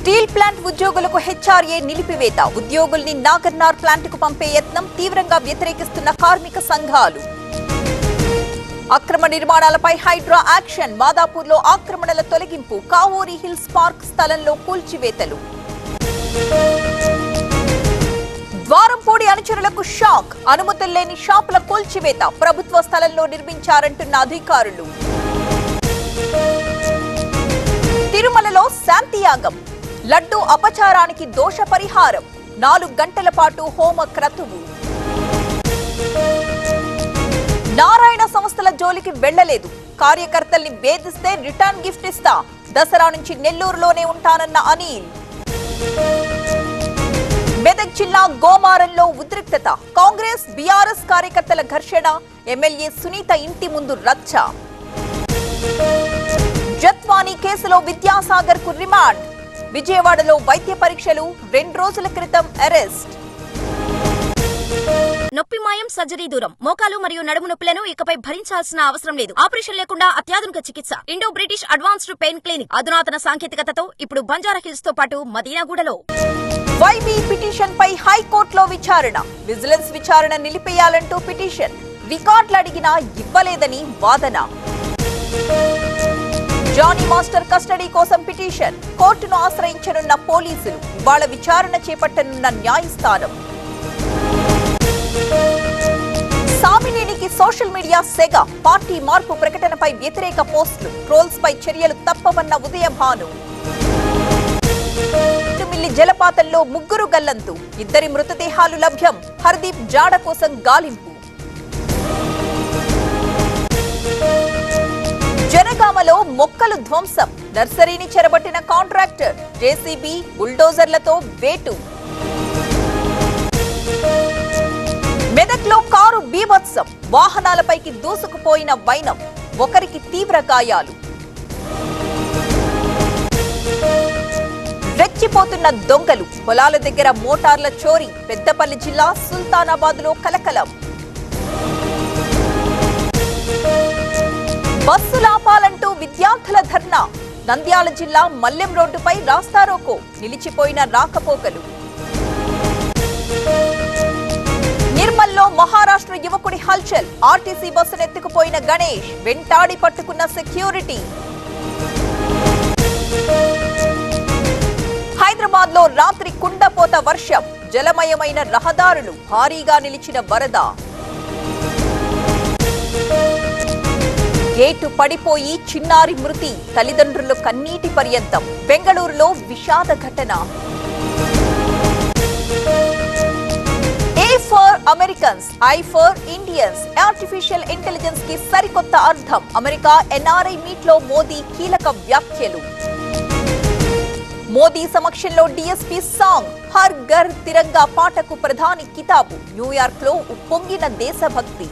Steel plant ఉద్యోగులకు HRA నిలిపివేత. ఉద్యోగుల్ని నాగర్నార్ plant కు పంపే యత్నం తీవ్రంగా వ్యతిరేకిస్తున్న కార్మిక సంఘాలు. అక్రమ నిర్మాణాలపై హైడ్రా యాక్షన్. మాదాపూర్లో ఆక్రమణల తొలగింపు. కావూరి హిల్స్ పార్క్ స్థలంలో కూల్చివేతలు. ద్వారంపూడి అనుచరులకు షాక్. అనుమతుల్లేని షాపుల కూల్చివేత. ప్రభుత్వ స్థలంలో నిర్మించారంటున్న అధికారులు. తిరుమలలో శాంతియాగం. లడ్డూ అపచారానికి దోష పరిహారం. 4 గంటల పాటు హోమ క్రతువు. నారాయణ సంస్థల జోలికి వెళ్లలేదు. కార్యకర్తల్ని వేధిస్తే రిటర్న్ గిఫ్ట్ ఇస్తా. దసరా నుంచి నెల్లూరులోనే ఉంటానన్న అనిల్. మెదక్ జిల్లా గోమారంలో ఉద్రిక్తత. కాంగ్రెస్ బీఆర్ఎస్ కార్యకర్తల ఘర్షణ. ఎమ్మెల్యే సునీత ఇంటి ముందు రచ్చ. జత్వానీ కేసులో విద్యాసాగర్ కు రిమాండ్. విజయవాడలో వైద్య పరీక్షలు. 2 రోజుల క్రితం అరెస్ట్. నొప్పి మాయం, సర్జరీ దూరం. మోకాలు మరియు నడుము నొప్పులను ఇకపై భరించాల్సిన అవసరం లేదు. ఆపరేషన్ లేకుండా అత్యాధునిక చికిత్స. Indo British advanced pain clinic. అధునాతన సాంకేతికతతో ఇప్పుడు బంజారా హిల్స్ తో పాటు మదీనాగూడలో. వైబీ పిటిషన్ పై హైకోర్టులో విచారణ. విజిలెన్స్ విచారణ నిలిపేయాలంటూ పిటిషన్. రికార్డులు అడిగినా ఇవ్వలేదని వాదన. జానీ మాస్టర్ కస్టడీ కోసం పిటిషన్. కోర్టును ఆశ్రయించనున్న పోలీసులు. ఇవాళ విచారణ చేపట్టనున్న న్యాయస్థానం. సామినేనికి సోషల్ మీడియా సెగ. పార్టీ మార్పు ప్రకటనపై వ్యతిరేక పోస్టులు. ట్రోల్స్ పై చర్యలు తప్పవన్న ఉదయభాను. మిల్లి జలపాతంలో 3 గల్లంతు. 2 మృతదేహాలు లభ్యం. హర్దీప్ జాడ కోసం గాలింపు. జనగామలో మొక్కలు ధ్వంసం. నర్సరీని చెరబట్టిన కాంట్రాక్టర్. జేసీబీ బుల్డోజర్లతో వేటు. మెదక్లో కారు బీభత్సం. వాహనాలపైకి దూసుకుపోయిన వైనం. ఒకరికి తీవ్ర గాయాలు. రెచ్చిపోతున్న దొంగలు. పొలాల దగ్గర మోటార్ల చోరీ. పెద్దపల్లి జిల్లా సుల్తానాబాద్ లో కలకలం. బస్సులాపాలంటూ విద్యార్థుల ధర్నా. నంద్యాల జిల్లా మల్లెం రోడ్డుపై రాస్తారోకో. నిలిచిపోయిన రాకపోకలు. నిర్మల్లో మహారాష్ట్ర యువకుడి హల్చల్. ఆర్టీసీ బస్సును ఎత్తుకుపోయిన గణేష్. వెంటాడి పట్టుకున్న సెక్యూరిటీ. హైదరాబాద్ లో రాత్రి కుండపోత వర్షం. జలమయమైన రహదారులు. భారీగా నిలిచిన వరద. గేటు పడిపోయి చిన్నారి మృతి. తల్లిదండ్రులు కన్నీటి పర్యంతం. బెంగళూరులో విషాద ఘటన. A for Americans, I for Indians. Artificial intelligence కి సరికొత్త అర్థం. అమెరికా ఎన్ఆర్ఐ మీట్ లో మోదీ కీలక వ్యాఖ్యలు. మోదీ సమక్షంలో డీఎస్పీ సాంగ్. హర్ ఘర్ తిరంగా పాటకు ప్రధాని కితాబు. న్యూయార్క్ లో ఉప్పొంగిన దేశభక్తి.